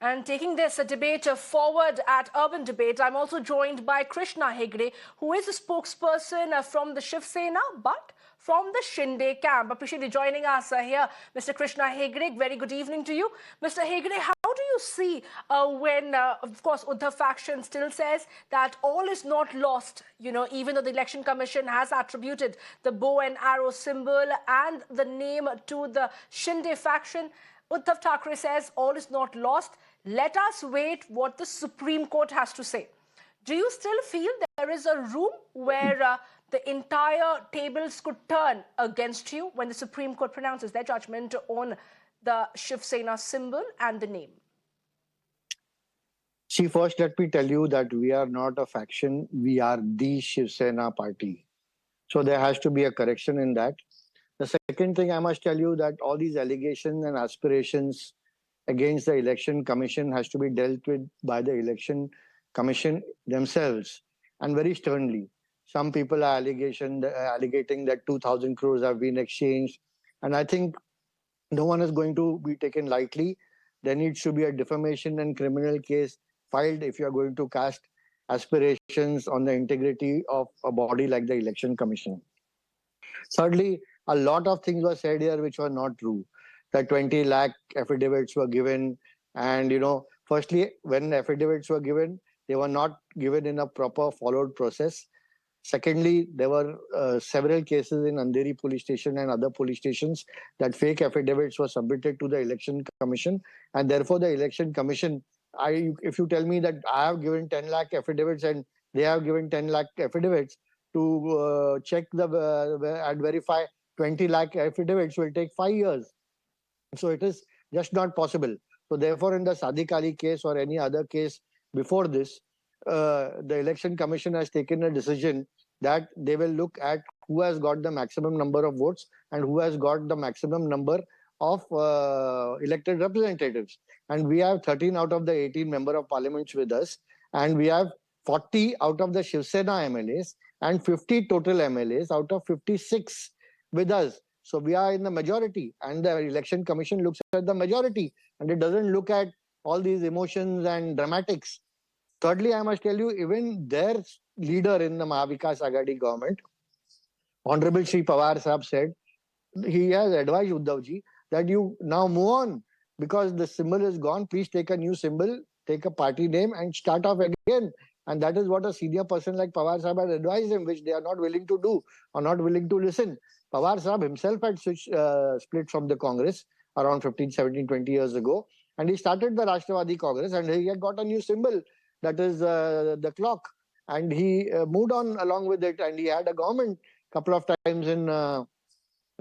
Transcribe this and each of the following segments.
And taking this debate forward at Urban Debate, I'm also joined by Krishna Hedge, who is a spokesperson from the Shiv Sena, but from the Shinde camp. Appreciate you joining us here, Mr. Krishna Hedge. Very good evening to you. Mr. Hedge, how do you see when, of course, Uddhav faction still says that all is not lost, even though the Election Commission has attributed the bow and arrow symbol and the name to the Shinde faction? Uddhav Thackeray says all is not lost. Let us wait what the Supreme Court has to say. Do you still feel there is a room where the entire tables could turn against you when the Supreme Court pronounces their judgment on the Shiv Sena symbol and the name? See, first let me tell you that we are not a faction. We are the Shiv Sena party. So there has to be a correction in that. The second thing I must tell you that all these allegations and aspirations against the Election Commission has to be dealt with by the Election Commission themselves and very sternly. Some people are alleging that 2,000 crores have been exchanged, and I think no one is going to be taken lightly. There needs to be a defamation and criminal case filed if you are going to cast aspirations on the integrity of a body like the Election Commission. Thirdly, a lot of things were said here which were not true. That 20 lakh affidavits were given, and firstly, when affidavits were given, they were not given in a proper followed process. Secondly, there were several cases in Andheri police station and other police stations that fake affidavits were submitted to the Election Commission, and therefore the Election Commission, if you tell me that I have given 10 lakh affidavits and they have given 10 lakh affidavits, to check and verify 20 lakh affidavits will take 5 years. So it is just not possible. So therefore, in the Sadiq Ali case or any other case before this, the Election Commission has taken a decision that they will look at who has got the maximum number of votes and who has got the maximum number of elected representatives. And we have 13 out of the 18 member of parliaments with us, and we have 40 out of the Shiv Sena MLAs and 50 total MLAs out of 56 with us. So we are in the majority, and the Election Commission looks at the majority, and it doesn't look at all these emotions and dramatics. Thirdly, I must tell you, even their leader in the Mahavikas Agadi government, Honorable Shri Pawar Sahab, said he has advised Uddhavji that you now move on because the symbol is gone. Please take a new symbol, take a party name, and start off again. And that is what a senior person like Pawar Sahab had advised him, which they are not willing to do or not willing to listen. Pawar Sahab himself had split from the Congress around 15, 17, 20 years ago. And he started the Rashtravadi Congress, and he had got a new symbol, that is the clock. And he moved on along with it, and he had a government a couple of times in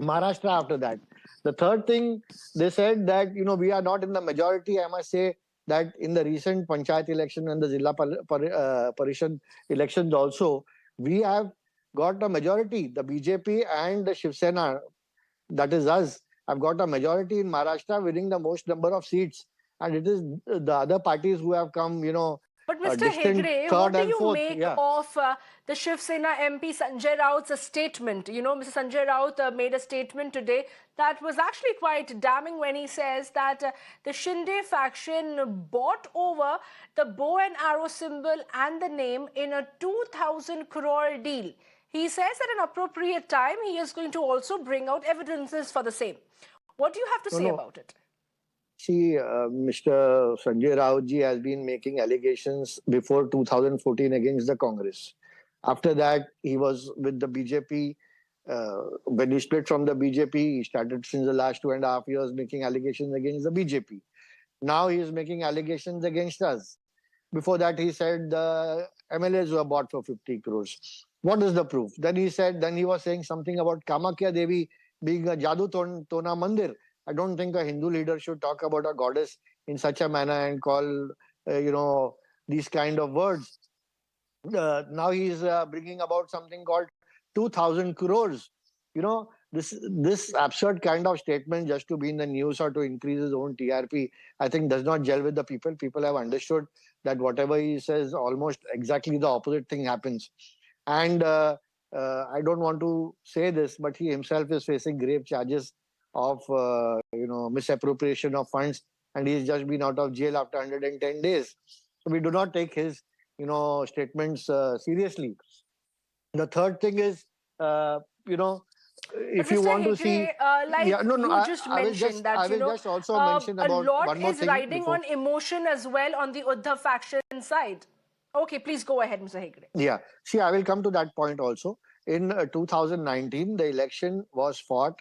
Maharashtra after that. The third thing, they said that, we are not in the majority. I must say that in the recent Panchayat election and the Zilla Parishad elections also, we have got a majority. The BJP and the Shiv Sena, that is us, have got a majority in Maharashtra, winning the most number of seats. And it is the other parties who have come, But Mr. Hedge, what do you make of the Shiv Sena MP Sanjay Raut's statement? Mr. Sanjay Raut made a statement today that was actually quite damning when he says that the Shinde faction bought over the bow and arrow symbol and the name in a 2,000 crore deal. He says at an appropriate time, he is going to also bring out evidences for the same. What do you have to say about it? See, Mr. Sanjay Raut ji has been making allegations before 2014 against the Congress. After that, he was with the BJP. When he split from the BJP, he started since the last 2.5 years making allegations against the BJP. Now he is making allegations against us. Before that, he said the MLAs were bought for 50 crores. What is the proof? Then he was saying something about Kamakya Devi being a Jadu Tona Mandir. I don't think a Hindu leader should talk about a goddess in such a manner and call, these kind of words. Now he's bringing about something called 2,000 crores. This absurd kind of statement just to be in the news or to increase his own TRP, I think does not gel with the people. People have understood that whatever he says, almost exactly the opposite thing happens. And I don't want to say this, but he himself is facing grave charges of misappropriation of funds and he's just been out of jail after 110 days. So we do not take his, statements seriously. The third thing is, you know, But if you Mr. want to see, Hegre, yeah, like no, no, you just I will mentioned just, that, also mention a about lot one more is thing riding before. on emotion as well on the Uddhav faction side. Okay, please go ahead, Mr. Hegre. Yeah, see, I will come to that point also. In 2019, the election was fought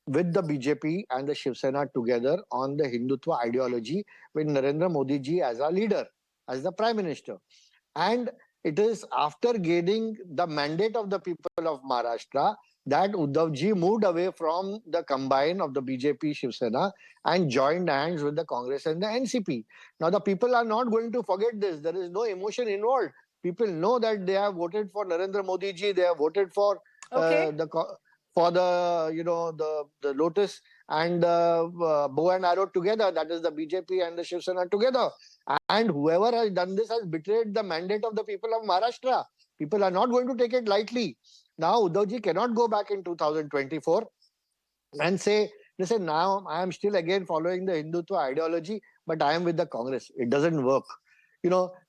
with the BJP and the Shiv Sena together on the Hindutva ideology with Narendra Modi ji as our leader, as the Prime Minister. And it is after gaining the mandate of the people of Maharashtra that Uddhav ji moved away from the combine of the BJP Shiv Sena and joined hands with the Congress and the NCP. Now, the people are not going to forget this. There is no emotion involved. People know that they have voted for Narendra Modi ji. They have voted for Okay. the the lotus and bow and arrow together. That is the BJP and the Shiv Sena together. And whoever has done this has betrayed the mandate of the people of Maharashtra. People are not going to take it lightly. Now, Uddhavji cannot go back in 2024 and say, listen, now I am still again following the Hindutva ideology, but I am with the Congress. It doesn't work.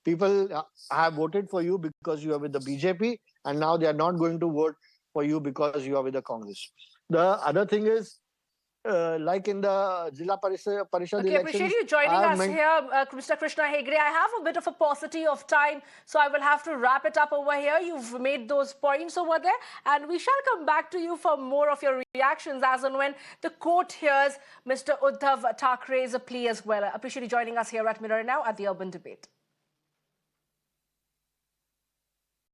People have voted for you because you are with the BJP, and now they are not going to vote for you because you are with the Congress. The other thing is, like in the Parishad Okay, appreciate elections, you I joining have us meant. here, Mr. Krishna Hegre. I have a bit of a paucity of time, so I will have to wrap it up over here. You've made those points over there, and we shall come back to you for more of your reactions as and when the court hears Mr. Uddhav Thackeray's plea as well. I appreciate you joining us here at Mirror Now at the Urban Debate.